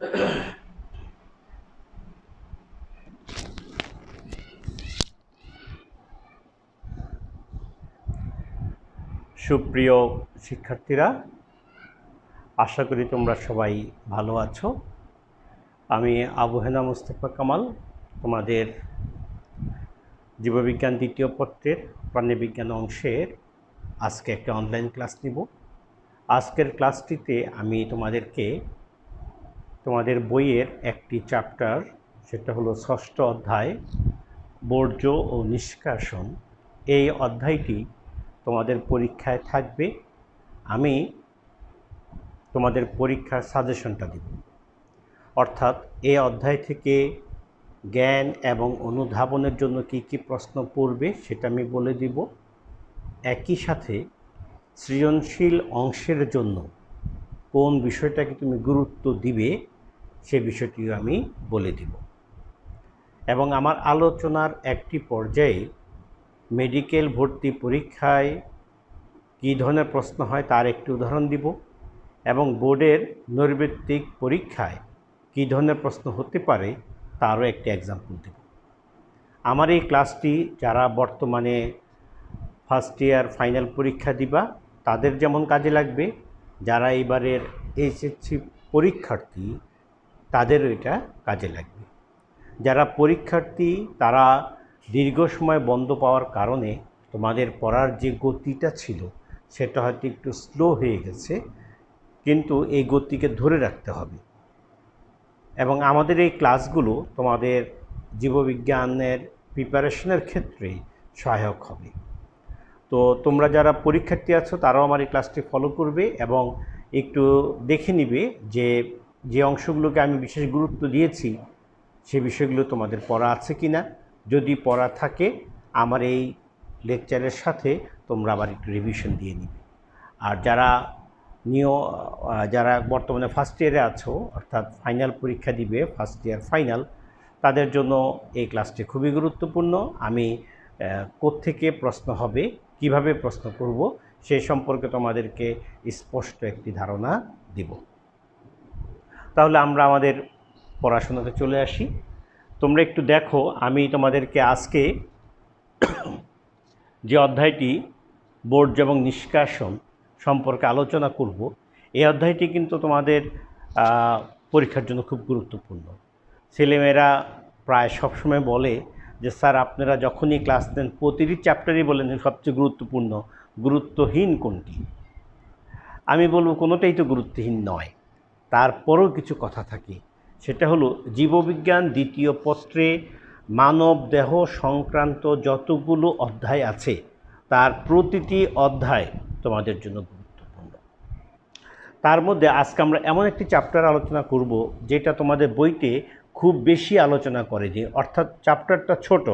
সুপ্রিয় শিক্ষার্থীরা, আশা করি তোমরা সবাই ভালো আছো। আমি আবু হেনা মুস্তফা কামাল, তোমাদের জীববিজ্ঞান দ্বিতীয় পত্রের প্রাণীবিজ্ঞান অংশের আজকে একটা অনলাইন ক্লাস নিব। আজকের ক্লাসটিতে আমি তোমাদেরকে তোমাদের বইয়ের একটি চ্যাপ্টার, সেটা হলো ষষ্ঠ অধ্যায় বর্জ্য ও নিষ্কাশন। এই অধ্যায়টি তোমাদের পরীক্ষায় থাকবে। আমি তোমাদের পরীক্ষার সাজেশনটা দিব, অর্থাৎ এই অধ্যায় থেকে জ্ঞান এবং অনুধাবনের জন্য কি কি প্রশ্ন পড়বে সেটা আমি বলে দিব। একই সাথে সৃজনশীল অংশের জন্য কোন বিষয়টাকে তুমি গুরুত্ব দিবে সে বিষয়টিও আমি বলে দিব। এবং আমার আলোচনার একটি পর্যায়ে মেডিকেল ভর্তি পরীক্ষায় কী ধরনের প্রশ্ন হয় তার একটি উদাহরণ দিব, এবং বোর্ডের নৈর্ব্যক্তিক পরীক্ষায় কী ধরনের প্রশ্ন হতে পারে তারও একটি এক্সাম্পল দেব। আমার এই ক্লাসটি যারা বর্তমানে ফার্স্ট ইয়ার ফাইনাল পরীক্ষা দিবা তাদের যেমন কাজে লাগবে, যারা এবারের এইচএসসি পরীক্ষার্থী তাদেরও এটা কাজে লাগবে। যারা পরীক্ষার্থী তারা দীর্ঘ সময় বন্ধ পাওয়ার কারণে তোমাদের পড়ার যে গতিটা ছিল সেটা হয়তো একটু স্লো হয়ে গেছে, কিন্তু এই গতিকে ধরে রাখতে হবে। এবং আমাদের এই ক্লাসগুলো তোমাদের জীববিজ্ঞানের প্রিপারেশনের ক্ষেত্রে সহায়ক হবে। তো তোমরা যারা পরীক্ষার্থী আছো তারাও আমার এই ক্লাসটি ফলো করবে এবং একটু দেখে নিবে যে যে অংশগুলোকে আমি বিশেষ গুরুত্ব দিয়েছি সে বিষয়গুলো তোমাদের পড়া আছে কি না। যদি পড়া থাকে আমার এই লেকচারের সাথে তোমরা আবার একটু রিভিশন দিয়ে নিবে। আর যারা বর্তমানে ফার্স্ট ইয়ারে আছো, অর্থাৎ ফাইনাল পরীক্ষা দিবে, ফার্স্ট ইয়ার ফাইনাল, তাদের জন্য এই ক্লাসটি খুবই গুরুত্বপূর্ণ। আমি কোত্থেকে প্রশ্ন হবে, কিভাবে প্রশ্ন করব সে সম্পর্কে তোমাদেরকে স্পষ্ট একটি ধারণা দিব। তাহলে আমরা আমাদের পড়াশোনাতে চলে আসি। তোমরা একটু দেখো, আমি তোমাদেরকে আজকে যে অধ্যায়টি বর্জ্য এবং নিষ্কাশন সম্পর্কে আলোচনা করব, এই অধ্যায়টি কিন্তু তোমাদের পরীক্ষার জন্য খুব গুরুত্বপূর্ণ। ছেলেমেয়েরা প্রায় সবসময় বলে যে স্যার আপনারা যখনই ক্লাস নেন প্রতিটি চ্যাপ্টারই বলেন সবচেয়ে গুরুত্বপূর্ণ, গুরুত্বহীন কোনটি? আমি বলবো কোনোটাই তো গুরুত্বহীন নয়, তারপরও কিছু কথা থাকে। সেটা হলো জীববিজ্ঞান দ্বিতীয় পত্রে মানব দেহ সংক্রান্ত যতগুলো অধ্যায় আছে তার প্রতিটি অধ্যায় তোমাদের জন্য গুরুত্বপূর্ণ। তার মধ্যে আজকে আমরা এমন একটি চ্যাপ্টার আলোচনা করব যেটা তোমাদের বইতে খুব বেশি আলোচনা করে, যে অর্থাৎ চ্যাপ্টারটা ছোট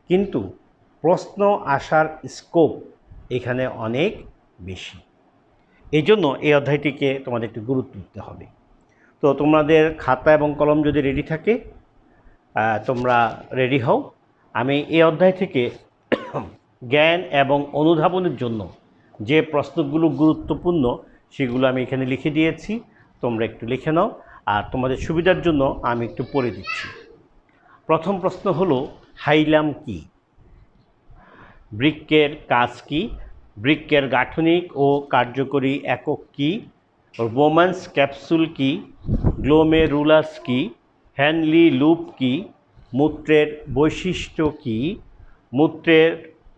কিন্তু প্রশ্ন আসার স্কোপ এখানে অনেক বেশি। এই জন্য এই অধ্যায়টিকে তোমাদের একটু গুরুত্ব দিতে হবে। তো তোমাদের খাতা এবং কলম যদি রেডি থাকে তোমরা রেডি হও। আমি এই অধ্যায় থেকে জ্ঞান এবং অনুধাবনের জন্য যে প্রশ্নগুলো গুরুত্বপূর্ণ সেগুলো আমি এখানে লিখে দিয়েছি, তোমরা একটু লিখে নাও। আর তোমাদের সুবিধার জন্য আমি একটু পড়ে দিচ্ছি। প্রথম প্রশ্ন হলো হাইলাম কি? বৃক্কের কাজ কি? বৃক্কের গাঠনিক ও কার্যকরী একক কি? বোম্যান্স ক্যাপসুল কি? গ্লোমেরুলাস কি? হ্যানলি লুপ কি? মূত্রের বৈশিষ্ট্য কি? মূত্রের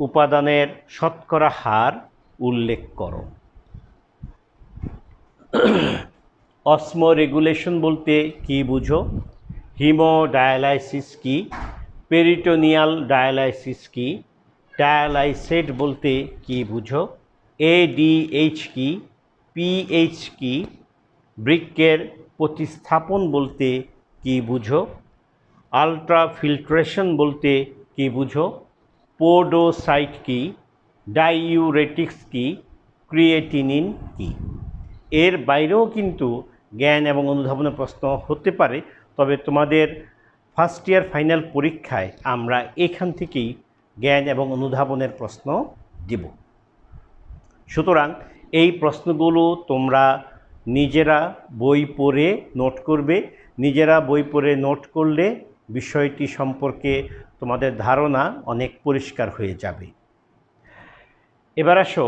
উপাদানের শতকরা হার উল্লেখ করো। অসমোরেগুলেশন বলতে কি বুঝো? হিমোডায়ালাইসিস কি? পেরিটোনিয়াল ডায়ালাইসিস কি? ডায়ালাইসেট বলতে কি বুঝো? এডিএইচ কি? পিএইচ কি? বৃক্কের প্রতিস্থাপন বলতে কি বুঝো? আলট্রাফিল্ট্রেশন বলতে কি বুঝো? পোডোসাইট কি? ডাইউরেটিক্স কি? ক্রিয়েটিনিন কি? এর বাইরেও কিন্তু জ্ঞান এবং অনুধাবনের প্রশ্ন হতে পারে, তবে তোমাদের ফার্স্ট ইয়ার ফাইনাল পরীক্ষায় আমরা এখান থেকেই জ্ঞান এবং অনুধাবনের প্রশ্ন দেব। সুতরাং এই প্রশ্নগুলো তোমরা নিজেরা বই পড়ে নোট করবে, নিজেরা বই পড়ে নোট করলে বিষয়টি সম্পর্কে তোমাদের ধারণা অনেক পরিষ্কার হয়ে যাবে। এবার আসো,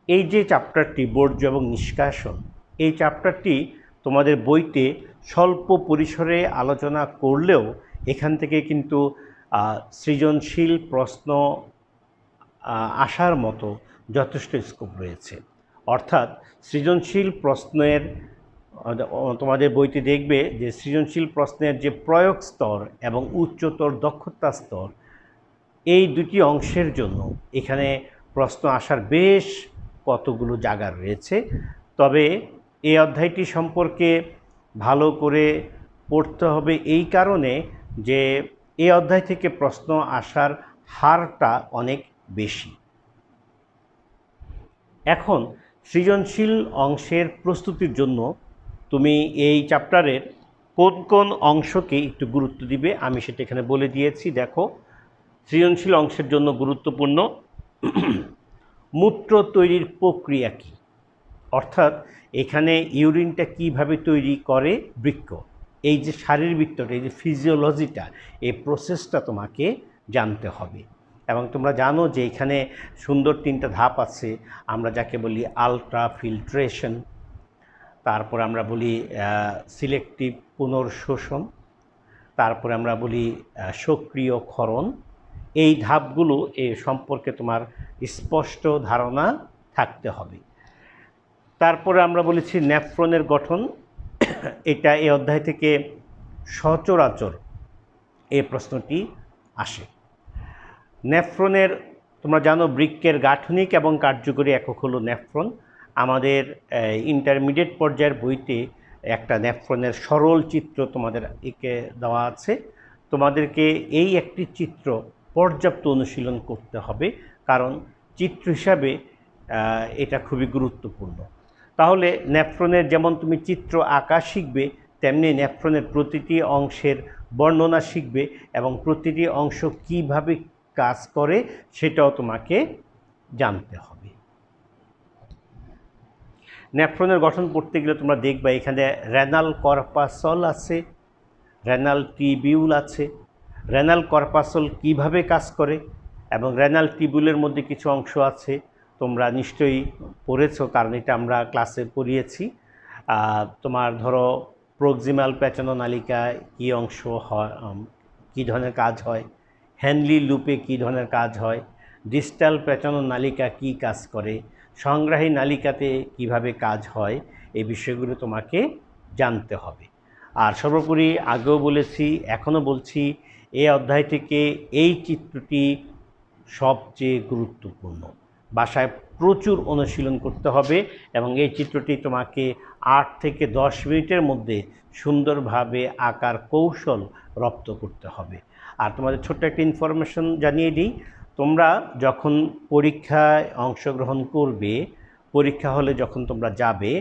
এই যে চ্যাপ্টারটি বর্জ্য এবং নিষ্কাশন, এই চ্যাপ্টারটি তোমাদের বইতে স্বল্প পরিসরে আলোচনা করলেও এখান থেকে কিন্তু সৃজনশীল প্রশ্ন আসার মতো যথেষ্ট স্কোপ রয়েছে। অর্থাৎ সৃজনশীল প্রশ্নের তোমাদের বইতে দেখবে যে সৃজনশীল প্রশ্নের যে প্রয়োগ স্তর এবং উচ্চতর দক্ষতা স্তর, এই দুটি অংশের জন্য এখানে প্রশ্ন আসার বেশ কতগুলো জায়গা রয়েছে। তবে এই অধ্যায়টি সম্পর্কে ভালো করে পড়তে হবে এই কারণে যে এই অধ্যায় থেকে প্রশ্ন আসার হারটা অনেক বেশি। এখন সৃজনশীল অংশের প্রস্তুতির জন্য তুমি এই চ্যাপ্টারের কোন কোন অংশকে একটু গুরুত্ব দিবে আমি সেটা এখানে বলে দিয়েছি। দেখো, সৃজনশীল অংশের জন্য গুরুত্বপূর্ণ মূত্র তৈরির প্রক্রিয়া কী, অর্থাৎ এখানে ইউরিনটা কিভাবে তৈরি করে বৃক্ক, এই যে শারীরবৃত্তটা, এই যে ফিজিওলজিটা, এই প্রসেসটা তোমাকে জানতে হবে। এবং তোমরা জানো যে এখানে সুন্দর 3টা ধাপ আছে, আমরা যাকে বলি আলট্রা ফিল্ট্রেশন, তারপর আমরা বলি সিলেক্টিভ পুনর্শোষণ, তারপরে আমরা বলি সক্রিয় ক্ষরণ। এই ধাপগুলো এ সম্পর্কে তোমার স্পষ্ট ধারণা থাকতে হবে। তারপরে আমরা বলেছি নেফ্রনের গঠন, এটা এই অধ্যায় থেকে সচরাচর এই প্রশ্নটি আসে। নেফ্রনের, তোমরা জানো বৃক্কের গাঠনিক এবং কার্যকরী একক হলো নেফ্রন। আমাদের ইন্টারমিডিয়েট পর্যায়ের বইতে একটা নেফ্রনের সরল চিত্র তোমাদের একে দেওয়া আছে। তোমাদেরকে এই একটি চিত্র পর্যাপ্ত অনুশীলন করতে হবে, কারণ চিত্র হিসাবে এটা খুবই গুরুত্বপূর্ণ। তাহলে নেফ্রনের যেমন তুমি চিত্র আঁকা শিখবে, তেমনি নেফ্রনের প্রতিটি অংশের বর্ণনা শিখবে এবং প্রতিটি অংশ কিভাবে কাজ করে সেটাও তোমাকে জানতে হবে। নেফ্রনের গঠন পড়তে গেলে তোমরা দেখবে এখানে রেনাল কর্পাসল আছে, রেনাল টিবিউল আছে। রেনাল কর্পাসল কিভাবে কাজ করে এবং রেনাল টিবিউলের মধ্যে কিছু অংশ আছে তোমরা নিশ্চয়ই পড়েছো, কারণ এটা আমরা ক্লাসে পড়িয়েছি। তোমার ধরো প্রক্সিমাল পেঁচানো নালিকায় কী অংশ হয়, কী ধরনের কাজ হয়, হ্যানলি লুপে কী ধরনের কাজ হয়, ডিস্টাল পেঁচানো নালিকা কী কাজ করে, সংগ্রাহী নালিকাতে কিভাবে কাজ হয়, এই বিষয়গুলো তোমাকে জানতে হবে। আর সর্বোপরি আগেও বলেছি, এখনও বলছি, এই অধ্যায় থেকে এই চিত্রটি সবচেয়ে গুরুত্বপূর্ণ। বাসায় প্রচুর অনুশীলন করতে হবে এবং এই চিত্রটি তোমাকে 8 থেকে 10 মিনিটের মধ্যে সুন্দরভাবে আঁকার কৌশল রপ্ত করতে হবে। আর তোমাদের ছোট্ট একটা ইনফরমেশন জানিয়ে দিই, তোমরা যখন পরীক্ষায় অংশগ্রহণ করবে, পরীক্ষা হলে যখন তোমরা যাবে,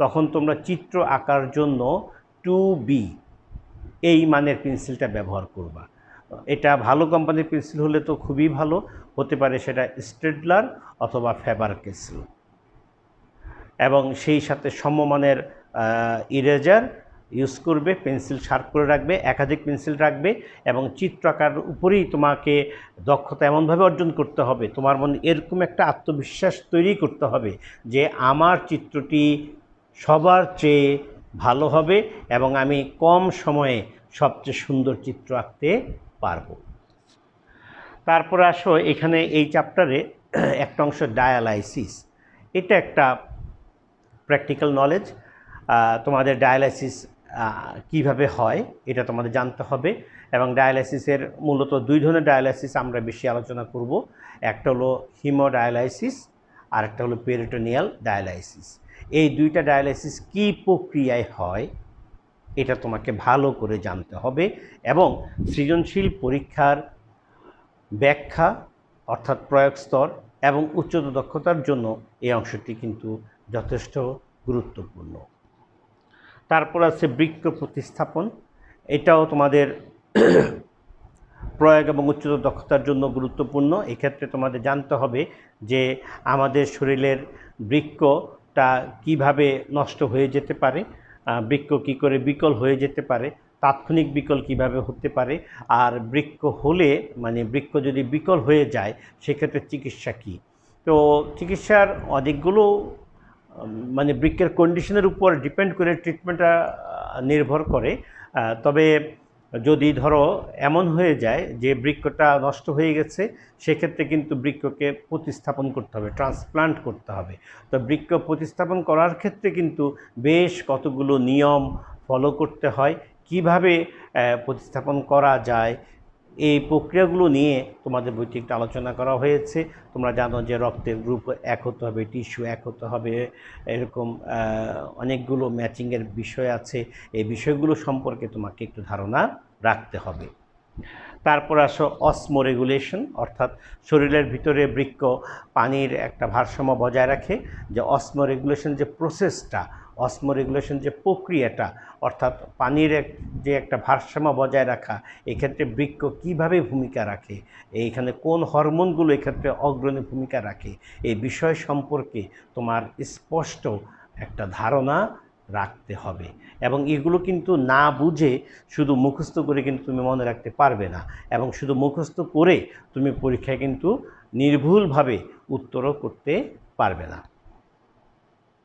তখন তোমরা চিত্র আঁকার জন্য 2B এই মানের পেন্সিলটা ব্যবহার করবা। এটা ভালো কোম্পানির পেন্সিল হলে তো খুবই ভালো, হতে পারে সেটা স্টেডলার অথবা ফেবার ক্যাসেল, এবং সেই সাথে সমমানের ইরেজার ইউজ করবে, পেন্সিল শার্প করে রাখবে, একাধিক পেন্সিল রাখবে এবং চিত্র আঁকার উপরেই তোমাকে দক্ষতা এমনভাবে অর্জন করতে হবে, তোমার মনে এরকম একটা আত্মবিশ্বাস তৈরি করতে হবে যে আমার চিত্রটি সবার চেয়ে ভালো হবে এবং আমি কম সময়ে সবচেয়ে সুন্দর চিত্র আঁকতে পারবো। তারপরে আসো, এখানে এই চ্যাপ্টারে একটা অংশ ডায়ালাইসিস, এটা একটা প্র্যাকটিক্যাল নলেজ। তোমাদের ডায়ালাইসিস কিভাবে হয় এটা তোমাদের জানতে হবে এবং ডায়ালাইসিসের মূলত 2 ধরনের ডায়ালাইসিস আমরা বেশি আলোচনা করব। একটা হলো হিমোডায়ালাইসিস আর একটা হলো পেরিটোনিয়াল ডায়ালাইসিস। এই 2টা ডায়ালাইসিস কী প্রক্রিয়ায় হয় এটা তোমাকে ভালো করে জানতে হবে এবং সৃজনশীল পরীক্ষার ব্যাখ্যা অর্থাৎ প্রয়োগ স্তর এবং উচ্চতর দক্ষতার জন্য এই অংশটি কিন্তু যথেষ্ট গুরুত্বপূর্ণ। তারপর আছে বৃক্ক প্রতিস্থাপন, এটাও তোমাদের প্রয়োগ এবং উচ্চতর দক্ষতার জন্য গুরুত্বপূর্ণ। এক্ষেত্রে তোমাদের জানতে হবে যে আমাদের শরীরের বৃক্কটা কিভাবে নষ্ট হয়ে যেতে পারে, বৃক্ক কী করে বিকল হয়ে যেতে পারে, তাৎক্ষণিক বিকল কিভাবে হতে পারে, আর বৃক্ক হলে মানে বৃক্ক যদি বিকল হয়ে যায় সেক্ষেত্রে চিকিৎসা কী। তো চিকিৎসার অনেকগুলো মানে বৃক্কের কন্ডিশনের উপর ডিপেন্ড করে ট্রিটমেন্টটা নির্ভর করে। তবে যদি ধরো এমন হয়ে যায় যে বৃক্কটা নষ্ট হয়ে গেছে, সেক্ষেত্রে কিন্তু বৃক্ককে প্রতিস্থাপন করতে হবে, ট্রান্সপ্লান্ট করতে হবে। তো বৃক্ক প্রতিস্থাপন করার ক্ষেত্রে কিন্তু বেশ কতগুলো নিয়ম ফলো করতে হয়। কিভাবে প্রতিস্থাপন করা যায় এই প্রক্রিয়াগুলো নিয়ে তোমাদের বইতে একটু আলোচনা করা হয়েছে। তোমরা জানো যে রক্তের গ্রুপ এক হতে হবে, টিস্যু এক হতে হবে, এরকম অনেকগুলো ম্যাচিংয়ের বিষয় আছে। এই বিষয়গুলো সম্পর্কে তোমাকে একটু ধারণা রাখতে হবে। তারপর আসো অসমো রেগুলেশন, অর্থাৎ শরীরের ভিতরে বৃক্ক পানির একটা ভারসাম্য বজায় রাখে। যে অসমো রেগুলেশন যে প্রসেসটা, অসমো রেগুলেশন যে প্রক্রিয়াটা, অর্থাৎ পানির যে একটা ভারসাম্য বজায় রাখা, এক্ষেত্রে বৃক্ক কীভাবে ভূমিকা রাখে, এইখানে কোন হরমোনগুলো এক্ষেত্রে অগ্রণী ভূমিকা রাখে, এই বিষয় সম্পর্কে তোমার স্পষ্ট একটা ধারণা রাখতে হবে। এবং এগুলো কিন্তু না বুঝে শুধু মুখস্থ করে কিন্তু তুমি মনে রাখতে পারবে না, এবং শুধু মুখস্থ করে তুমি পরীক্ষায় কিন্তু নির্ভুলভাবে উত্তরও করতে পারবে না।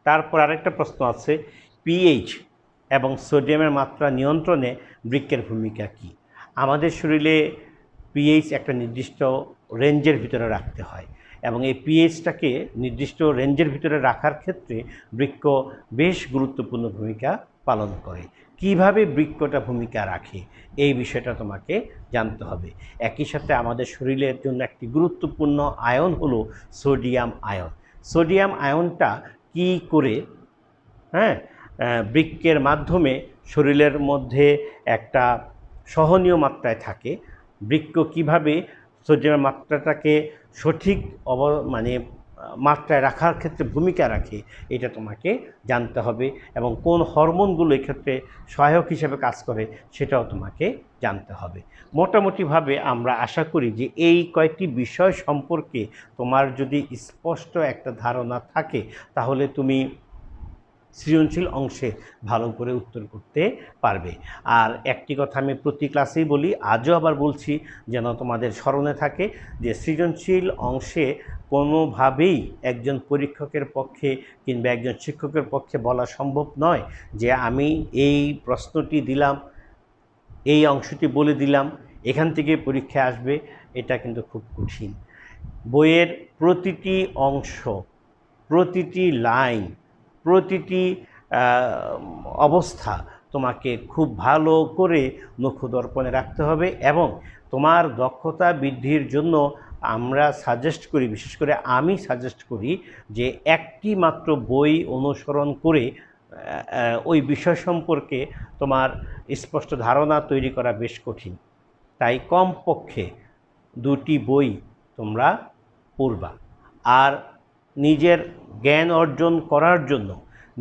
তারপর আরেকটা প্রশ্ন আছে, পিএইচ এবং সোডিয়ামের মাত্রা নিয়ন্ত্রণে বৃক্কের ভূমিকা কী। আমাদের শরীরে পিএইচ একটা নির্দিষ্ট রেঞ্জের ভিতরে রাখতে হয়, এবং এই পিএইচটাকে নির্দিষ্ট রেঞ্জের ভিতরে রাখার ক্ষেত্রে বৃক্ক বেশ গুরুত্বপূর্ণ ভূমিকা পালন করে। কিভাবে বৃক্কটা ভূমিকা রাখে এই বিষয়টা তোমাকে জানতে হবে। একই সাথে আমাদের শরীরের জন্য একটি গুরুত্বপূর্ণ আয়ন হলো সোডিয়াম আয়ন। সোডিয়াম আয়নটা কি করে বৃক্কের মাধ্যমে শরীরের মধ্যে একটা সহনীয় মাত্রায় থাকে, বৃক্ক কিভাবে সোডিয়ামের মাত্রাটাকে সঠিক মাত্রায় রাখার ক্ষেত্রে ভূমিকা রাখে, এটা তোমাকে জানতে হবে। এবং কোন হরমোনগুলো এক্ষেত্রে সহায়ক হিসেবে কাজ করে সেটাও তোমাকে জানতে হবে। মোটামুটিভাবে আমরা আশা করি যে এই কয়েকটি বিষয় সম্পর্কে তোমার যদি স্পষ্ট একটা ধারণা থাকে, তাহলে তুমি সৃজনশীল অংশে ভালো করে উত্তর করতে পারবে। আর একটি কথা আমি প্রতি ক্লাসেই বলি, আজও আবার বলছি যেন তোমাদের স্মরণে থাকে, যে সৃজনশীল অংশে কোনোভাবেই একজন পরীক্ষকের পক্ষে কিংবা একজন শিক্ষকের পক্ষে বলা সম্ভব নয় যে আমি এই প্রশ্নটি দিলাম, এই অংশটি বলে দিলাম, এখান থেকে পরীক্ষায় আসবে। এটা কিন্তু খুব কঠিন। বইয়ের প্রতিটি অংশ, প্রতিটি লাইন, প্রতিটি অবস্থা তোমাকে খুব ভালো করে মুখদর্পণে রাখতে হবে। এবং তোমার দক্ষতা বৃদ্ধির জন্য আমরা সাজেস্ট করি, বিশেষ করে আমি সাজেস্ট করি, যে একটি মাত্র বই অনুসরণ করে ওই বিষয় সম্পর্কে তোমার স্পষ্ট ধারণা তৈরি করা বেশ কঠিন। তাই কমপক্ষে 2টি বই তোমরা পড়বা। আর নিজের জ্ঞান অর্জন করার জন্য,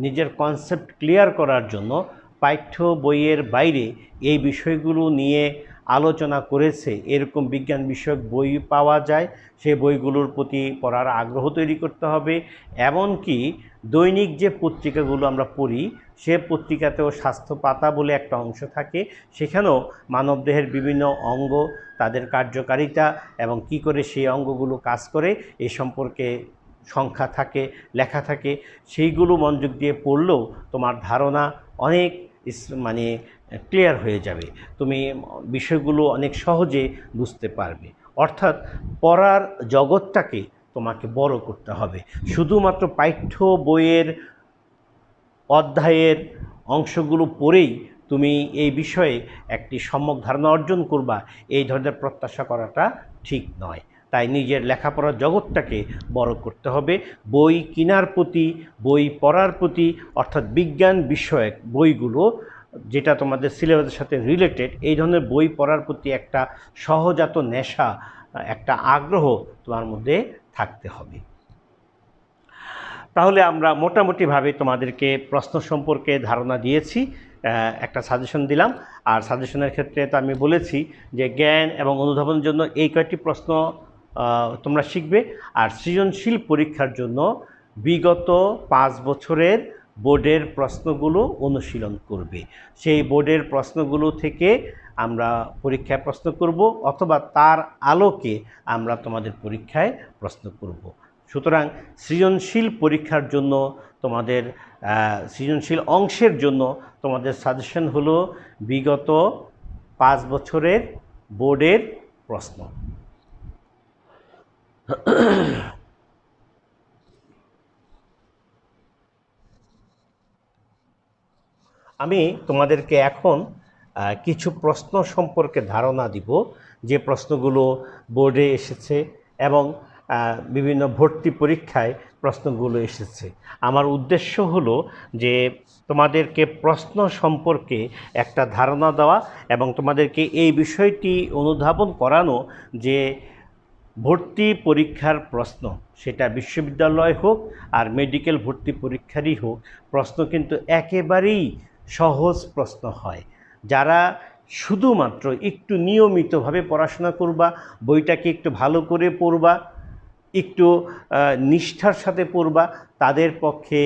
নিজের কনসেপ্ট ক্লিয়ার করার জন্য পাঠ্য বইয়ের বাইরে এই বিষয়গুলো নিয়ে আলোচনা করেছে এরকম বিজ্ঞান বিষয়ক বই পাওয়া যায়। সেই বইগুলোর প্রতি পড়ার আগ্রহ তৈরি করতে হবে। এমনকি দৈনিক যে পত্রিকাগুলো আমরা পড়ি, সে পত্রিকাতেও স্বাস্থ্য পাতা বলে একটা অংশ থাকে, সেখানেও মানবদেহের বিভিন্ন অঙ্গ, তাদের কার্যকারিতা এবং কি করে সেই অঙ্গগুলো কাজ করে এ সম্পর্কে সংখ্যা থাকে, লেখা থাকে। সেইগুলো মনোযোগ দিয়ে পড়লেও তোমার ধারণা অনেক ক্লিয়ার হয়ে যাবে, তুমি বিষয়গুলো অনেক সহজে বুঝতে পারবে। অর্থাৎ পড়ার জগৎটাকে তোমাকে বড় করতে হবে। শুধুমাত্র পাঠ্য বইয়ের অধ্যায়ের অংশগুলো পড়েই তুমি এই বিষয়ে একটি সম্যক ধারণা অর্জন করবা, এই ধরনের প্রত্যাশা করাটা ঠিক নয়। তাই নিজের লেখাপড়ার জগৎটাকে বড় করতে হবে। বই কেনার প্রতি, বই পড়ার প্রতি, অর্থাৎ বিজ্ঞান বিষয়ক বইগুলো যেটা তোমাদের সিলেবাসের সাথে রিলেটেড, এই ধরনের বই পড়ার প্রতি একটা সহজাত নেশা, একটা আগ্রহ তোমার মধ্যে থাকতে হবে। তাহলে আমরা মোটামুটিভাবে তোমাদেরকে প্রশ্ন সম্পর্কে ধারণা দিয়েছি, একটা সাজেশন দিলাম। আর সাজেশনের ক্ষেত্রে তো আমি বলেছি যে জ্ঞান এবং অনুধাবনের জন্য এই কয়েকটি প্রশ্ন তোমরা শিখবে। আর সৃজনশীল পরীক্ষার জন্য বিগত 5 বছরের বোর্ডের প্রশ্নগুলো অনুশীলন করবে। সেই বোর্ডের প্রশ্নগুলো থেকে আমরা পরীক্ষায় প্রশ্ন করব অথবা তার আলোকে আমরা তোমাদের পরীক্ষায় প্রশ্ন করব। সুতরাং সৃজনশীল পরীক্ষার জন্য তোমাদের সৃজনশীল অংশের জন্য তোমাদের সাজেশন হলো বিগত 5 বছরের বোর্ডের প্রশ্ন। আমি তোমাদেরকে এখন কিছু প্রশ্ন সম্পর্কে ধারণা দিব, যে প্রশ্নগুলো বোর্ডে এসেছে এবং বিভিন্ন ভর্তি পরীক্ষায় প্রশ্নগুলো এসেছে। আমার উদ্দেশ্য হলো যে তোমাদেরকে প্রশ্ন সম্পর্কে একটা ধারণা দেওয়া এবং তোমাদেরকে এই বিষয়টি অনুধাবন করানো যে ভর্তি পরীক্ষার প্রশ্ন, সেটা বিশ্ববিদ্যালয় হোক আর মেডিকেল ভর্তি পরীক্ষারই হোক, প্রশ্ন কিন্তু একেবারেই সহজ প্রশ্ন হয়। যারা শুধুমাত্র একটু নিয়মিতভাবে পড়াশোনা করবা, বইটাকে একটু ভালো করে পড়বা, একটু নিষ্ঠার সাথে পড়বা, তাদের পক্ষে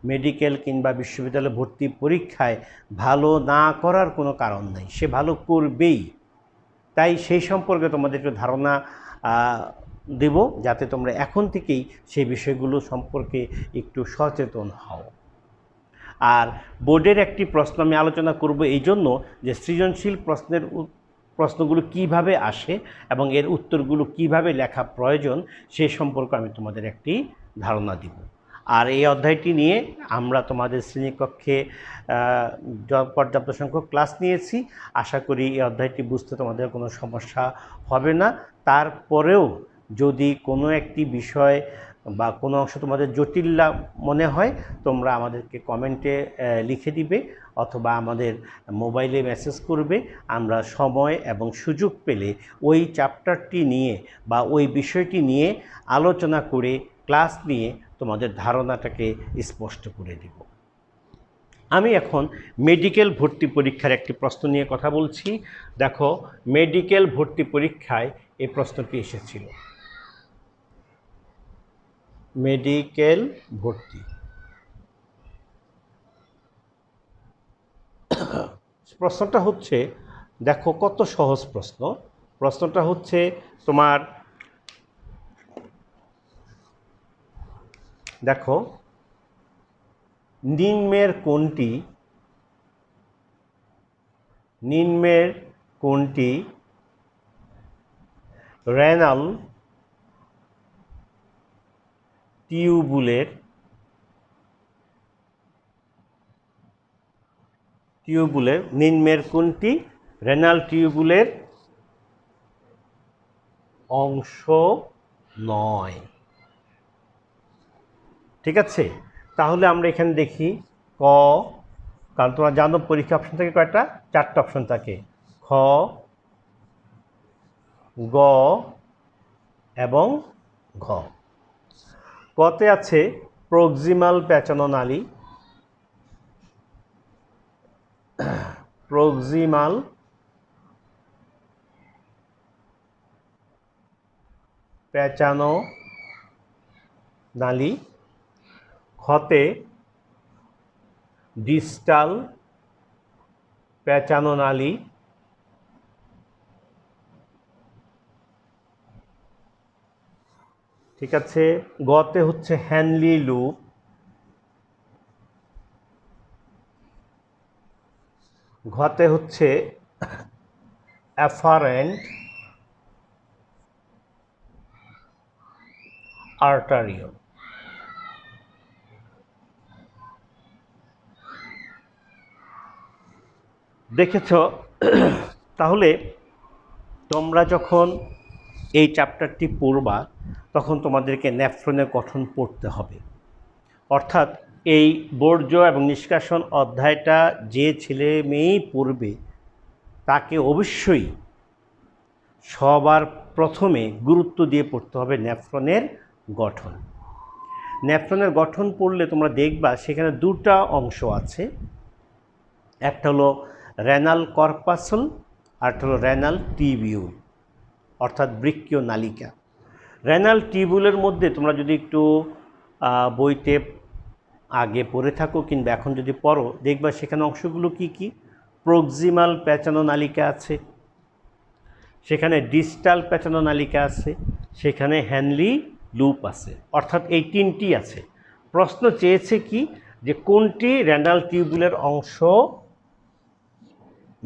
মেডিকেল কিংবা বিশ্ববিদ্যালয় ভর্তি পরীক্ষায় ভালো না করার কোনো কারণ নেই, সে ভালো করবেই। তাই সেই সম্পর্কে তোমাদের একটু ধারণা দেব, যাতে তোমরা এখন থেকেই সেই বিষয়গুলো সম্পর্কে একটু সচেতন হও। আর বোর্ডের একটি প্রশ্ন আমি আলোচনা করব এই জন্য যে সৃজনশীল প্রশ্নগুলো কিভাবে আসে এবং এর উত্তরগুলো কিভাবে লেখা প্রয়োজন সে সম্পর্কে আমি তোমাদের একটি ধারণা দিব। আর এই অধ্যায়টি নিয়ে আমরা তোমাদের শ্রেণীকক্ষে পর্যাপ্ত সংখ্যক ক্লাস নিয়েছি। আশা করি এই অধ্যায়টি বুঝতে তোমাদের কোনো সমস্যা হবে না। তারপরেও যদি কোনো একটি বিষয় বা কোনো অংশ তোমাদের জটিল মনে হয়, তোমরা আমাদেরকে কমেন্টে লিখে দিবে অথবা আমাদের মোবাইলে মেসেজ করবে। আমরা সময় এবং সুযোগ পেলে ওই চ্যাপ্টারটি নিয়ে বা ওই বিষয়টি নিয়ে আলোচনা করে ক্লাস নিয়ে তোমাদের ধারণাটাকে স্পষ্ট করে দেব। আমি এখন মেডিকেল ভর্তি পরীক্ষার একটি প্রশ্ন নিয়ে কথা বলছি। দেখো, মেডিকেল ভর্তি পরীক্ষায় এই প্রশ্নটি এসেছিল। মেডিকেল ভর্তি প্রশ্নটা হচ্ছে, দেখো কত সহজ প্রশ্ন। প্রশ্নটা হচ্ছে তোমার, দেখো, নিম্নের কোনটি রেনাল টিউবুলের নিম্নের কোনটি রেনাল টিউবুলের অংশ নয়? ঠিক আছে, তাহলে আমরা এখানে দেখি ক, কারণ তোমরা জানো পরীক্ষা অপশন থাকে কয়টা? 4টা অপশন থাকে, খ, গ এবং ঘ। কতে আছে প্রক্সিমাল পেঁচানো নালী, প্রক্সিমাল পেঁচানো নালী। খতে ডিস্টাল পেঁচানো নালী। ঠিক আছে, গতে হচ্ছে হ্যানলি লুপ। ঘতে হচ্ছে অ্যাফারেন্ট আর্টারিও। দেখেছ? তাহলে তোমরা যখন এই চ্যাপ্টারটি পড়বা তখন তোমাদেরকে নেফ্রনের গঠন পড়তে হবে। অর্থাৎ এই বর্জ্য এবং নিষ্কাশন অধ্যায়টা যে ছেলে মেয়েই পড়বে তাকে অবশ্যই সবার প্রথমে গুরুত্ব দিয়ে পড়তে হবে নেফ্রনের গঠন। নেফ্রনের গঠন পড়লে তোমরা দেখবা সেখানে 2টা অংশ আছে, একটা হলো রেনাল কর্পাসল আর একটা হলো রেনাল টিবিউল, অর্থাৎ বৃক্কীয় নালিকা। রেনাল টিবিউলের মধ্যে তোমরা যদি একটু বইতে আগে পড়ে থাকো কিংবা এখন যদি পড়ো দেখবা সেখানে অংশগুলো কি কি। প্রক্সিমাল প্যাঁচানো নালিকা আছে, সেখানে ডিস্টাল প্যাঁচানো নালিকা আছে, সেখানে হ্যানলি লুপ আছে, অর্থাৎ এই তিনটি আছে। প্রশ্ন চেয়েছে কি যে কোনটি রেনাল টিউবুলের অংশ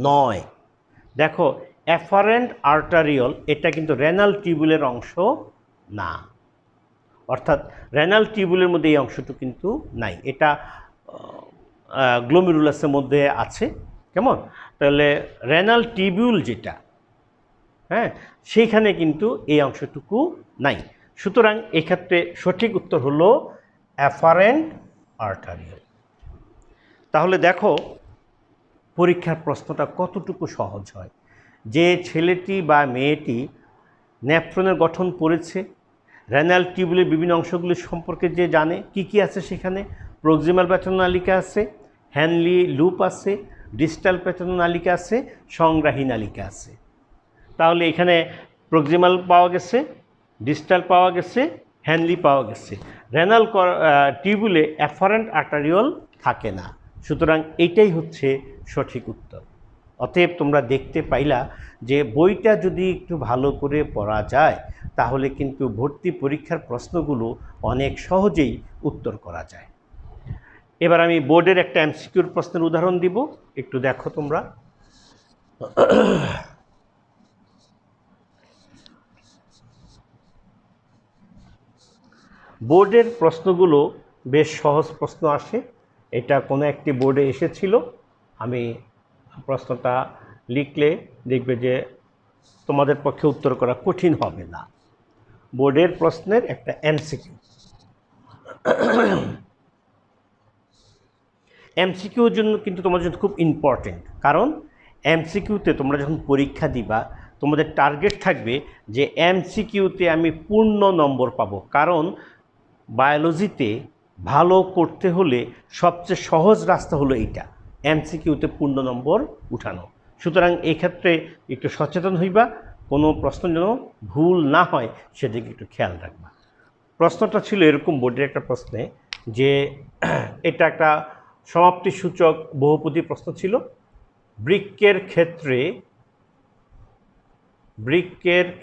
নয়। দেখো অ্যাফারেন্ট আর্টারিয়ল এটা কিন্তু রেনাল টিউবুলের অংশ না, অর্থাৎ রেনাল টিউবুলের মধ্যে এই অংশটি কিন্তু নাই, এটা গ্লোমেরুলাসের মধ্যে আছে। কেমন? তাহলে রেনাল টিউবুল যেটা, হ্যাঁ, সেইখানে কিন্তু এই অংশটুকু নাই। সুতরাং এক্ষেত্রে সঠিক উত্তর হলো অ্যাফারেন্ট আর্টারিয়ল। তাহলে দেখো পরীক্ষার প্রশ্নটা কতটুকু সহজ হয়। যে ছেলেটি বা মেয়েটি নেফ্রনের গঠন পড়েছে, রেনাল টিউবুলের বিভিন্ন অংশগুলি সম্পর্কে যে জানে, কি কি আছে সেখানে, প্রক্সিমাল প্যাঁচানো নালিকা আছে, হ্যানলি লুপ আছে, ডিস্টাল প্যাঁচানো নালিকা আছে, সংগ্রাহী নালিকা আছে। তাহলে এখানে প্রক্সিমাল পাওয়া গেছে, ডিস্টাল পাওয়া গেছে, হ্যানলি পাওয়া গেছে। রেনাল টিউবুলে অ্যাফারেন্ট আর্টারিয়ল থাকে না। সুতরাং এইটাই হচ্ছে সঠিক উত্তর। অতএব তোমরা দেখতে পাইলা যে বইটা যদি একটু ভালো করে পড়া যায় তাহলে কিন্তু ভর্তি পরীক্ষার প্রশ্নগুলো অনেক সহজেই উত্তর করা যায়। এবার আমি বোর্ডের একটা এমসিকিউর প্রশ্নের উদাহরণ দিব, একটু দেখো তোমরা। বোর্ডের প্রশ্নগুলো বেশ সহজ প্রশ্ন আসে, এটা কোনো একটি বোর্ডে এসেছিল। আমি প্রশ্নটা লিখলে দেখবে যে তোমাদের পক্ষে উত্তর করা কঠিন হবে না। বোর্ডের প্রশ্নের একটা এমসিকিউ। এমসিকিউর জন্য কিন্তু তোমাদের জন্য খুব ইম্পর্টেন্ট, কারণ এমসিকিউতে তোমরা যখন পরীক্ষা দিবা তোমাদের টার্গেট থাকবে যে এমসিকিউতে আমি পূর্ণ নম্বর পাবো। কারণ বায়োলজিতে ভালো করতে হলে সবচেয়ে সহজ রাস্তা হলো এইটা, এমসিকিউতে পূর্ণ নম্বর উঠানো। সুতরাং এই ক্ষেত্রে একটু সচেতন হইবা, কোনো প্রশ্ন যেন ভুল না হয় সেদিকে একটু খেয়াল রাখবা। প্রশ্নটা ছিল এরকম বোর্ডের একটা প্রশ্নে যে এটা একটা সমাপ্তিসূচক বহুপদী প্রশ্ন ছিল। বৃক্কের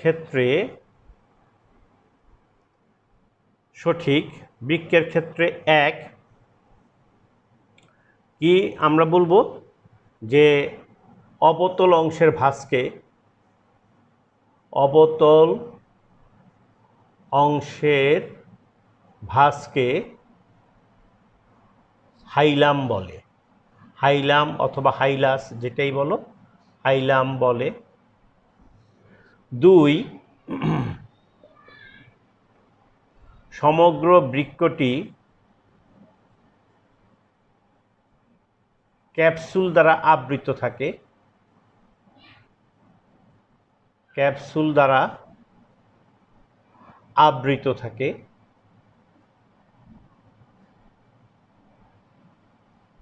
ক্ষেত্রে সঠিক, বৃক্কের ক্ষেত্রে এক কি আমরা বলবো যে অবতল অংশের ভাঁজকে, অবতল অংশের ভাঁজকে হাইলাম বলে, হাইলাম অথবা হাইলাস যেটাই বলো, হাইলাম বলে। দুই, সমগ্র বৃক্কটি ক্যাপসুল দ্বারা আবৃত থাকে, ক্যাপসুল দ্বারা আবৃত থাকে।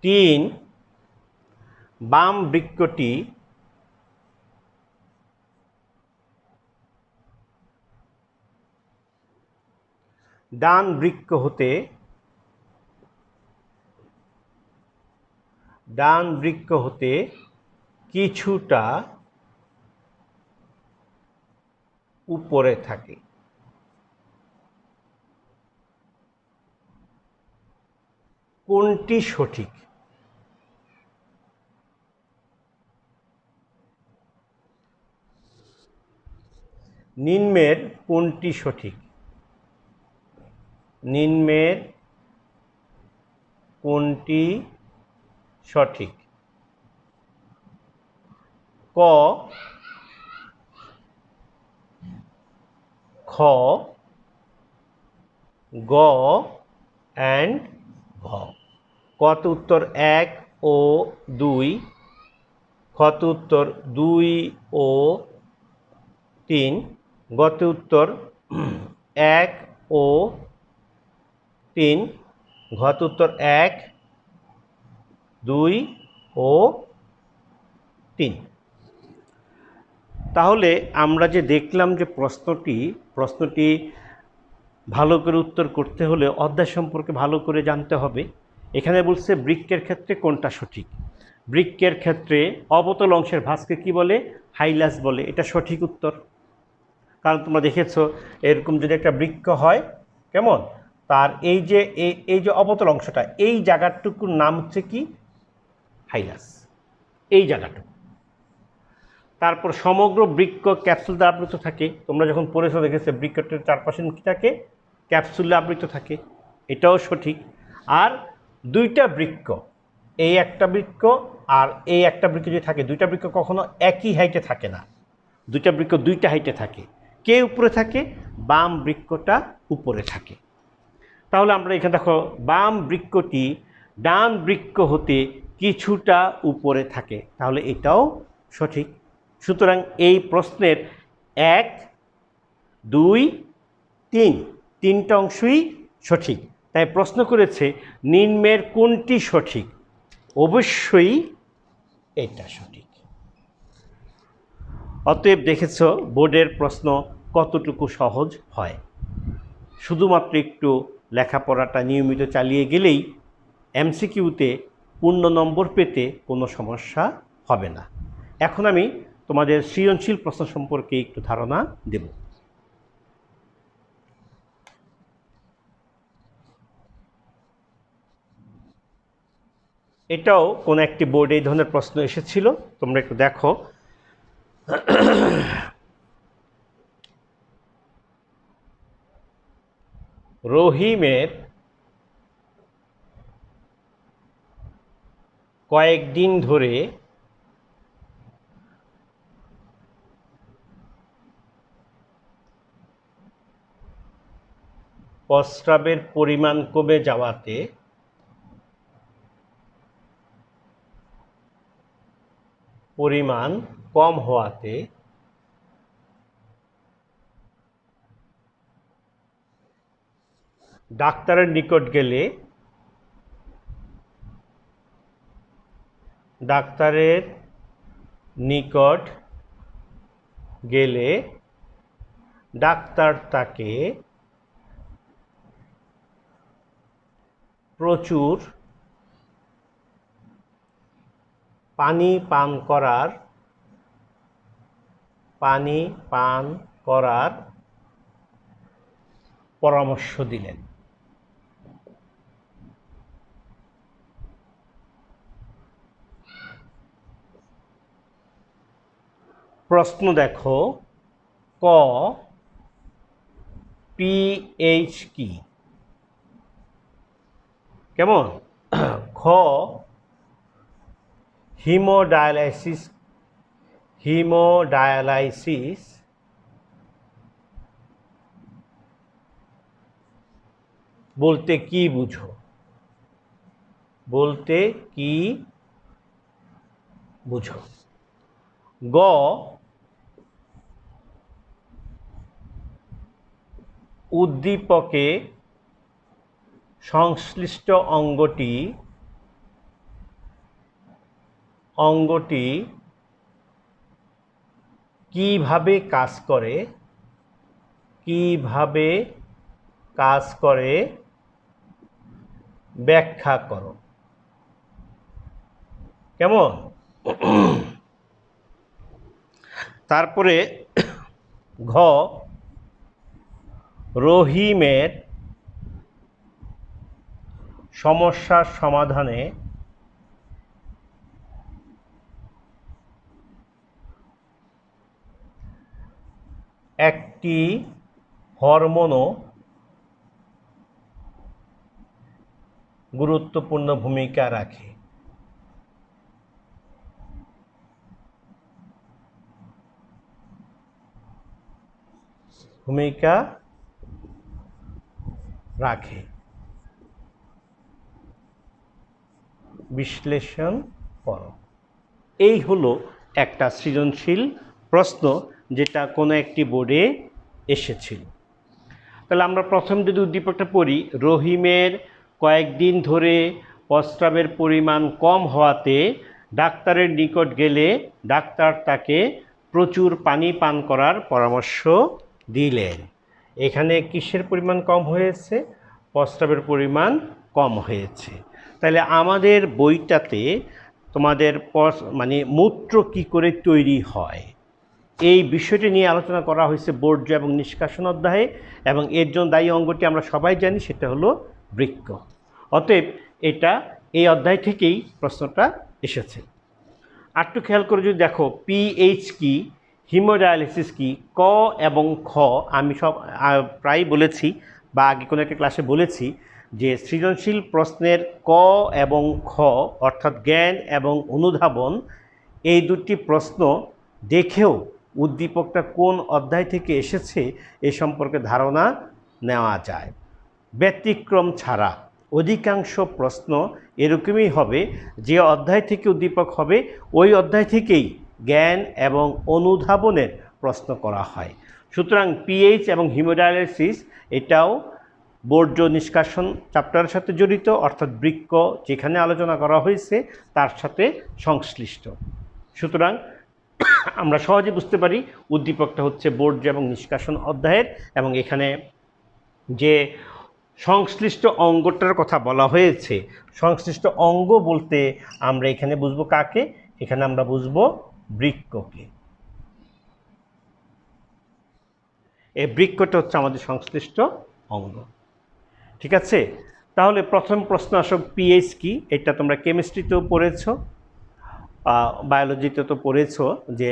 তিন, বাম বৃক্কটি ডান বৃক্ক হতে কিছুটা উপরে থাকে। কোনটি সঠিক? নিম্নের কোনটি সঠিক? নিম্নের কোনটি সঠিক? ক, খ, গ অ্যান্ড ঘ। কত উত্তর 1 ও 2, কত উত্তর 2 ও 3, গত উত্তর 1 ও 3, ঘত উত্তর 1, 2 ও 3। তাহলে আমরা যে দেখলাম যে প্রশ্নটি ভালো করে উত্তর করতে হলে অধ্যায় সম্পর্কে ভালো করে জানতে হবে এখানে বলছে বৃক্কের ক্ষেত্রে কোনটা সঠিক। বৃক্কের ক্ষেত্রে অবতল অংশের ভাঁজকে কি বলে? হাইলাস বলে। এটা সঠিক উত্তর। কারণ তোমরা দেখেছো এরকম যদি একটা বৃক্ক হয় কেমন, তার এই যে অবতল অংশটা, এই জায়গাটুকুর নাম হচ্ছে কি? হাইলাস, এই জায়গাটুকু। তারপর সমগ্র বৃক্ক ক্যাপসুল দ্বারা আবৃত থাকে। তোমরা যখন পড়েছো দেখেছো বৃক্কটির চারপাশে কি থাকে? ক্যাপসুলে আবৃত থাকে, এটাও সঠিক। আর দুইটা বৃক্ক, এই একটা বৃক্ক আর এই একটা বৃক্ক যদি থাকে, দুইটা বৃক্ক কখনো একই হাইটে থাকে না, দুইটা বৃক্ক দুইটা হাইটে থাকে। কে উপরে থাকে? বাম বৃক্কটা উপরে থাকে। তাহলে আমরা এখানে দেখো বাম বৃক্কটি ডান বৃক্ক হতে কিছুটা উপরে থাকে, তাহলে এটাও সঠিক। সুতরাং এই প্রশ্নের 1, 2, 3 তিনটা অংশই সঠিক। তাই প্রশ্ন করেছে নিম্নের কোনটি সঠিক? অবশ্যই এটা সঠিক। অতএব দেখেছ বোর্ডের প্রশ্ন কতটুকু সহজ হয়। শুধুমাত্র একটু লেখাপড়াটা নিয়মিত চালিয়ে গেলেই এমসিকিউতে পূর্ণ নম্বর পেতে কোনো সমস্যা হবে না। এখন আমি তোমাদের সৃজনশীল প্রশ্ন সম্পর্কে একটু ধারণা দেব। এটাও কোন একটি বোর্ডে এই ধরনের প্রশ্ন এসেছিল, তোমরা একটু দেখো। রহিমের কয়েকদিন ধরে প্রস্রাবের পরিমাণ কমে যাওয়াতে পরিমাণ কম হওয়াতে ডাক্তারের নিকট গেলে ডাক্তারের নিকট গেলে ডাক্তার তাকে প্রচুর পানি পান করার পরামর্শ দিলেন। প্রশ্ন দেখো, ক পিএইচ কি? কেমন? খ হিমোডায়ালাইসিস বলতে কি বুঝো? গ উদ্দীপকে সংশ্লিষ্ট অঙ্গটি কিভাবে কাজ করে ব্যাখ্যা করো। কেমন? তারপরে ঘ রহিমের সমস্যার সমাধানে একটি হরমোনও গুরুত্বপূর্ণ ভূমিকা রাখে। বিশ্লেষণ করো। এই হলো একটা সৃজনশীল প্রশ্ন যেটা কোনো একটি বোর্ডে এসেছিল। তাহলে আমরা প্রথম যদি উদ্দীপকটা পড়ি, রহিমের কয়েকদিন ধরে প্রস্রাবের পরিমাণ কম হওয়াতে ডাক্তারের নিকট গেলে ডাক্তার তাকে প্রচুর পানি পান করার পরামর্শ দিলেন। এখানে কিসের পরিমাণ কম হয়েছে? প্রস্রাবের পরিমাণ কম হয়েছে। তাহলে আমাদের বইটাতে তোমাদের মানে মূত্র কি করে তৈরি হয় এই বিষয়টি নিয়ে আলোচনা করা হয়েছে বর্জ্য এবং নিষ্কাশন অধ্যায়ে, এবং এর জন্য দায়ী অঙ্গটি আমরা সবাই জানি, সেটা হলো বৃক্ক। অতএব এটা এই অধ্যায় থেকেই প্রশ্নটা এসেছে। আরেকটু খেয়াল করে যদি দেখো পিএইচ কি, হিমোডায়ালিসিস কি, ক এবং খ আমি সব প্রায় বলেছি বা আগে কোনো একটা ক্লাসে বলেছি যে সৃজনশীল প্রশ্নের ক এবং খ অর্থাৎ জ্ঞান এবং অনুধাবন এই দুটি প্রশ্ন দেখেও উদ্দীপকটা কোন অধ্যায় থেকে এসেছে এ সম্পর্কে ধারণা নেওয়া যায়। ব্যতিক্রম ছাড়া অধিকাংশ প্রশ্ন এরকমই হবে, যে অধ্যায় থেকে উদ্দীপক হবে ওই অধ্যায় থেকেই জ্ঞান এবং অনুধাবনের প্রশ্ন করা হয়। সুতরাং পিএইচ এবং হিমোডায়ালিসিস এটাও বর্জ্য নিষ্কাশন চ্যাপ্টারের সাথে জড়িত, অর্থাৎ বৃক্ক যেখানে আলোচনা করা হয়েছে তার সাথে সংশ্লিষ্ট। সুতরাং আমরা সহজে বুঝতে পারি উদ্দীপকটা হচ্ছে বর্জ্য এবং নিষ্কাশন অধ্যায়ের, এবং এখানে যে সংশ্লিষ্ট অঙ্গটার কথা বলা হয়েছে, সংশ্লিষ্ট অঙ্গ বলতে আমরা এখানে বুঝবো কাকে? এখানে আমরা বুঝবো বৃক্ককে। এই বৃক্কটা হচ্ছে আমাদের সংশ্লিষ্ট অঙ্গ। ঠিক আছে, তাহলে প্রথম প্রশ্ন আসো পিএইচ কি? এটা তোমরা কেমিস্ট্রিতেও পড়েছ, বায়োলজিতে তো পড়েছ যে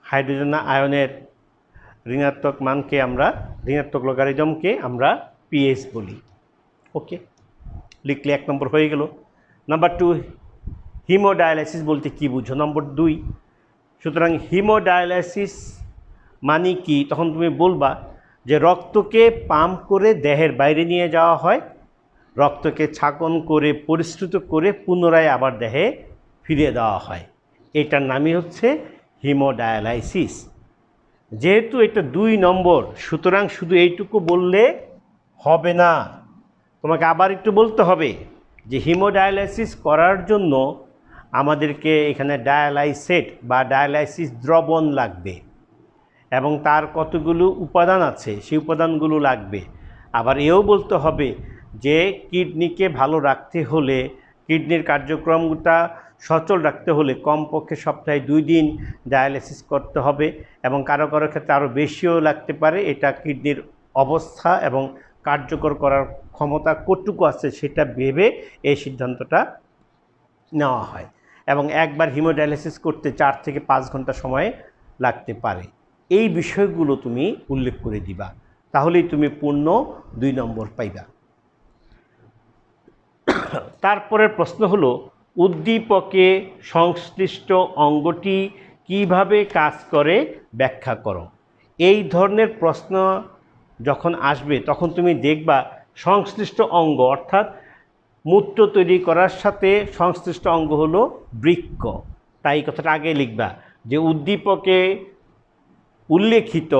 হাইড্রোজেন আয়নের ঋণাত্মক মানকে আমরা, ঋণাত্মক লগারিদমকে আমরা পিএইচ বলি। ওকে, লিখলে 1 নম্বর হয়ে গেল। নাম্বার 2, হিমোডায়ালাইসিস বলতে কি বুঝো? নম্বর 2। সুতরাং হিমোডায়ালাইসিস মানে কি? তখন তুমি বলবা যে রক্তকে পাম্প করে দেহের বাইরে নিয়ে যাওয়া হয়, রক্তকে ছাঁকন করে পরিশ্রুত করে পুনরায় আবার দেহে ফিরিয়ে দেওয়া হয়। এটার নামই হচ্ছে হিমোডায়ালাইসিস। যেহেতু এটা 2 নম্বর, সুতরাং শুধু এইটুকু বললে হবে না, তোমাকে আবার একটু বলতে হবে যে হিমোডায়ালাইসিস করার জন্য আমাদেরকে এখানে ডায়ালাইসেট বা ডায়ালাইসিস দ্রবণ লাগবে, এবং তার কতগুলো উপাদান আছে সেই উপাদানগুলো লাগবে। আবার এও বলতে হবে যে কিডনিকে ভালো রাখতে হলে, কিডনির কার্যক্রমটা সচল রাখতে হলে কমপক্ষে সপ্তাহে 2 দিন ডায়ালাইসিস করতে হবে, এবং কারো কারো ক্ষেত্রে আরও বেশিও লাগতে পারে। এটা কিডনির অবস্থা এবং কার্যকর করার ক্ষমতা কতটুকু আছে সেটা ভেবে এই সিদ্ধান্তটা নেওয়া হয়, এবং একবার হিমোডায়ালিসিস করতে 4 থেকে 5 ঘন্টা সময় লাগতে পারে। এই বিষয়গুলো তুমি উল্লেখ করে দিবা, তাহলেই তুমি পূর্ণ 2 নম্বর পাইবা। তারপরের প্রশ্ন হলো উদ্দীপকে সংশ্লিষ্ট অঙ্গটি কিভাবে কাজ করে ব্যাখ্যা করো। এই ধরনের প্রশ্ন যখন আসবে তখন তুমি দেখবা সংশ্লিষ্ট অঙ্গ অর্থাৎ মূত্র তৈরি করার সাথে সংশ্লিষ্ট অঙ্গ হলো বৃক্ক। তাই কথাটা আগে লিখবা যে উদ্দীপকে উল্লেখিত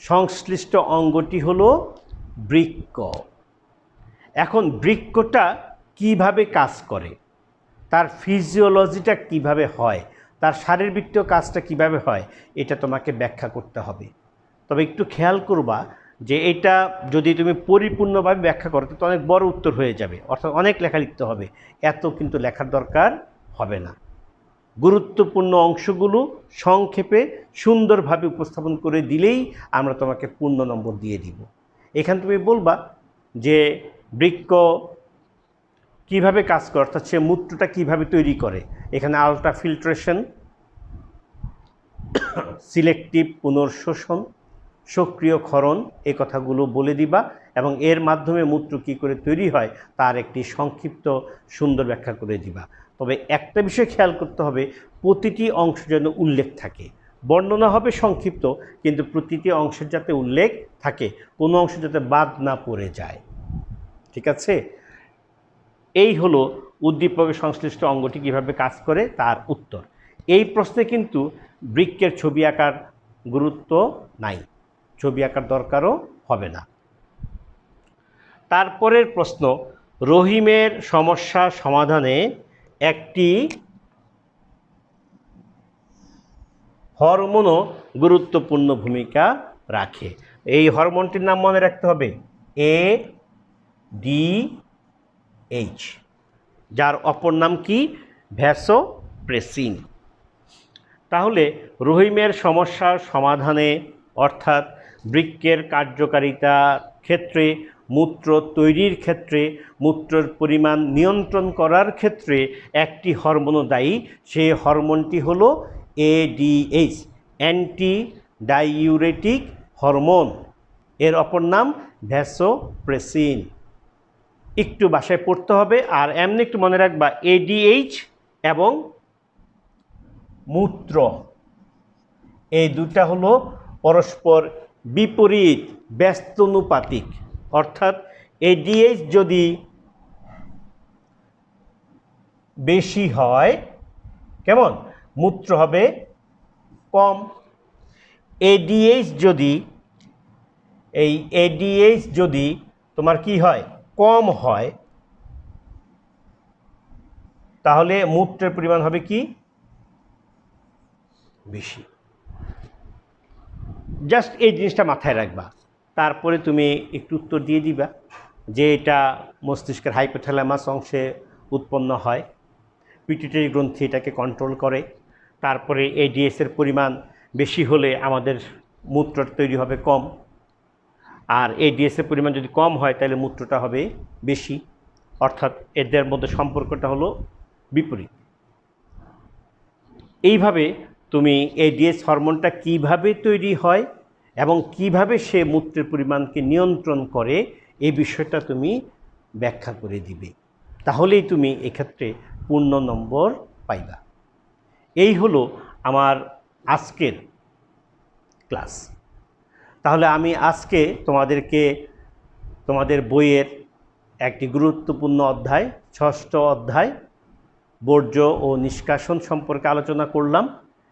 সংশ্লিষ্ট অঙ্গটি হলো বৃক্ক। এখন বৃক্কটা কিভাবে কাজ করে, তার ফিজিওলজিটা কিভাবে হয়, তার শারীরবৃত্তীয় কাজটা কিভাবে হয়, এটা তোমাকে ব্যাখ্যা করতে হবে। তবে একটু খেয়াল করবা যে এটা যদি তুমি পরিপূর্ণভাবে ব্যাখ্যা করো তো অনেক বড় উত্তর হয়ে যাবে, অর্থাৎ অনেক লেখা লিখতে হবে। এত কিন্তু লেখার দরকার হবে না। গুরুত্বপূর্ণ অংশগুলো সংক্ষেপে সুন্দরভাবে উপস্থাপন করে দিলেই আমরা তোমাকে পূর্ণ নম্বর দিয়ে দিব। এখানে তুমি বলবা যে বৃক্ক কিভাবে কাজ করে, অর্থাৎ সে মূত্রটা কিভাবে তৈরি করে। এখানে আলট্রা ফিল্ট্রেশন, সিলেক্টিভ পুনর্শোষণ, সক্রিয় ক্ষরণ, এই কথাগুলো বলে দিবা, এবং এর মাধ্যমে মূত্র কী করে তৈরি হয় তার একটি সংক্ষিপ্ত সুন্দর ব্যাখ্যা করে দিবা। তবে একটা বিষয় খেয়াল করতে হবে, প্রতিটি অংশ যেন উল্লেখ থাকে। বর্ণনা হবে সংক্ষিপ্ত, কিন্তু প্রতিটি অংশের যাতে উল্লেখ থাকে, কোনো অংশ যাতে বাদ না পড়ে যায়। ঠিক আছে, এই হলো উদ্দীপকের সংশ্লিষ্ট অঙ্গটি কীভাবে কাজ করে তার উত্তর। এই প্রশ্নে কিন্তু বৃক্কের ছবি আঁকার গুরুত্ব নাই, ছবি আঁকার দরকারও হবে না। তারপরের প্রশ্ন, রহিমের সমস্যা সমাধানে একটি হরমোনও গুরুত্বপূর্ণ ভূমিকা রাখে। এই হরমোনটির নাম মনে রাখতে হবে ADH। যার অপর নাম কি? ভ্যাসোপ্রেসিন। তাহলে রহিমের সমস্যার সমাধানে অর্থাৎ বৃক্কের কার্যকারিতার ক্ষেত্রে, মূত্র তৈরির ক্ষেত্রে, মূত্রের পরিমাণ নিয়ন্ত্রণ করার ক্ষেত্রে একটি হরমোনও দায়ী। সেই হরমোনটি হলো ADH, অ্যান্টি ডাইউরেটিক হরমোন। এর অপর নাম ভ্যাসোপ্রেসিন। একটু বাসায় পড়তে হবে, আর এমনি একটু মনে রাখবা ADH এবং মূত্র এই দুটা হলো পরস্পর বিপরীত, ব্যস্তানুপাতিক। অর্থাৎ ADH যদি বেশি হয় কেমন, মূত্র হবে কম। ADH যদি তোমার কি হয়, কম হয়, তাহলে মূত্রের পরিমাণ হবে কি? বেশি। জাস্ট এই জিনিসটা মাথায় রাখবা, তারপরে তুমি একটু উত্তর দিয়ে দিবা যে এটা মস্তিষ্কের হাইপোথ্যালামাস অংশে উৎপন্ন হয়, পিটুইটারি গ্রন্থি এটাকে কন্ট্রোল করে। তারপরে ADH এর পরিমাণ বেশি হলে আমাদের মূত্র তৈরি হবে কম, আর ADH এর পরিমাণ যদি কম হয় তাহলে মূত্রটা হবে বেশি। অর্থাৎ এদের মধ্যে সম্পর্কটা হলো বিপরীত। এইভাবে তুমি ADH হরমোনটা কিভাবে তৈরি হয় এবং কিভাবে সে মূত্রের পরিমাণকে নিয়ন্ত্রণ করে এই বিষয়টা তুমি ব্যাখ্যা করে দিবে, তাহলেই তুমি এক্ষেত্রে পূর্ণ নম্বর পাইবা। এই হলো আমার আজকের ক্লাস। তাহলে আমি আজকে তোমাদেরকে তোমাদের বইয়ের একটি গুরুত্বপূর্ণ অধ্যায়, ষষ্ঠ অধ্যায় বর্জ্য ও নিষ্কাশন সম্পর্কে আলোচনা করলাম।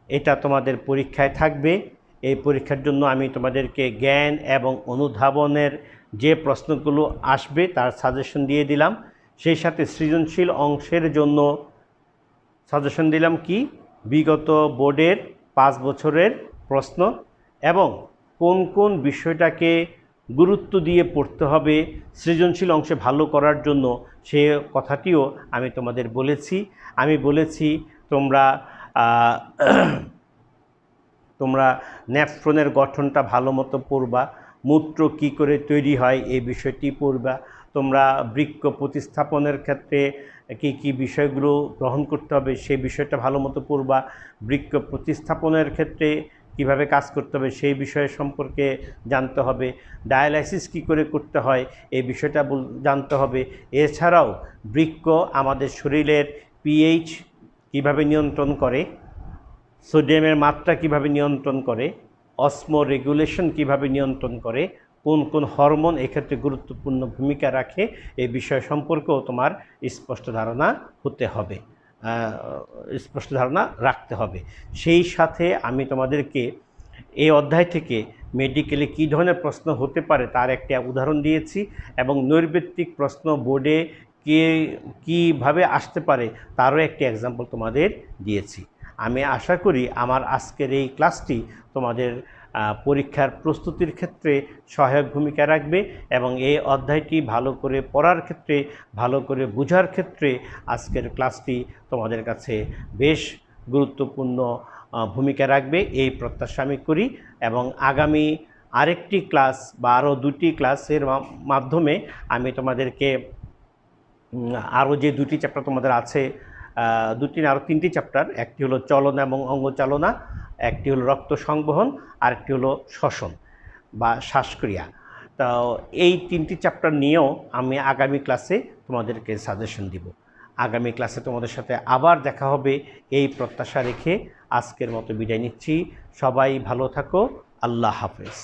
এটা তোমাদের পরীক্ষায় থাকবে। এই পরীক্ষার জন্য আমি তোমাদেরকে জ্ঞান এবং অনুধাবনের যে প্রশ্নগুলো আসবে তার সাজেশন দিয়ে দিলাম। সেই সাথে সৃজনশীল অংশের জন্য সাজেশন দিলাম কি, বিগত বোর্ডের 5 বছরের প্রশ্ন এবং কোন কোন বিষয়টাকে গুরুত্ব দিয়ে পড়তে হবে সৃজনশীল অংশে ভালো করার জন্য, সে কথাটিও আমি তোমাদের বলেছি। আমি বলেছি তোমরা নেফ্রনের গঠনটা ভালো মতো পড়বা, মূত্র কি করে তৈরি হয় এই বিষয়টি পড়বা, তোমরা বৃক্ক প্রতিস্থাপনের ক্ষেত্রে কি কি বিষয়গুলো গ্রহণ করতে হবে সেই বিষয়টা ভালো মতো পড়বা, বৃক্ক প্রতিস্থাপনের ক্ষেত্রে কিভাবে কাজ করতে হবে সেই বিষয় সম্পর্কে জানতে হবে, ডায়ালাইসিস কি করে করতে হয় এই বিষয়টা জানতে হবে। এছাড়াও বৃক্ক আমাদের শরীরের pH কিভাবে নিয়ন্ত্রণ করে, সোডিয়ামের মাত্রা কিভাবে নিয়ন্ত্রণ করে, অসমো রেগুলেশন কিভাবে নিয়ন্ত্রণ করে, কোন কোন হরমোন এক্ষেত্রে গুরুত্বপূর্ণ ভূমিকা রাখে এই বিষয় সম্পর্কেও তোমার স্পষ্ট ধারণা হতে হবে, স্পষ্ট ধারণা রাখতে হবে। সেই সাথে আমি তোমাদেরকে এই অধ্যায় থেকে মেডিকেলে কী ধরনের প্রশ্ন হতে পারে তার একটা উদাহরণ দিয়েছি এবং নৈর্ব্যক্তিক প্রশ্ন বোর্ডে কীভাবে আসতে পারে তারও একটি এক্সাম্পল তোমাদের দিয়েছি। আমি আশা করি আমার আজকের এই ক্লাসটি তোমাদের পরীক্ষার প্রস্তুতির ক্ষেত্রে সহায়ক ভূমিকা রাখবে এবং এই অধ্যায়টি ভালো করে পড়ার ক্ষেত্রে, ভালো করে বোঝার ক্ষেত্রে আজকের ক্লাসটি তোমাদের কাছে বেশ গুরুত্বপূর্ণ ভূমিকা রাখবে এই প্রত্যাশা আমি করি। এবং আগামী আরেকটি ক্লাস বা আরও 2টি ক্লাসের মাধ্যমে আমি তোমাদেরকে আরও যে 2টি চ্যাপ্টার তোমাদের আছে, 3টি চ্যাপ্টার, একটি হলো চলন এবং অঙ্গচালনা, একটি হলো রক্ত সংবহন, আরেকটি হলো শ্বসন বা শ্বাসক্রিয়া। তো এই 3টি চ্যাপ্টার নিয়েও আমি আগামী ক্লাসে তোমাদেরকে সাজেশন দিব। আগামী ক্লাসে তোমাদের সাথে আবার দেখা হবে এই প্রত্যাশা রেখে আজকের মতো বিদায় নিচ্ছি। সবাই ভালো থাকো। আল্লাহ হাফেজ।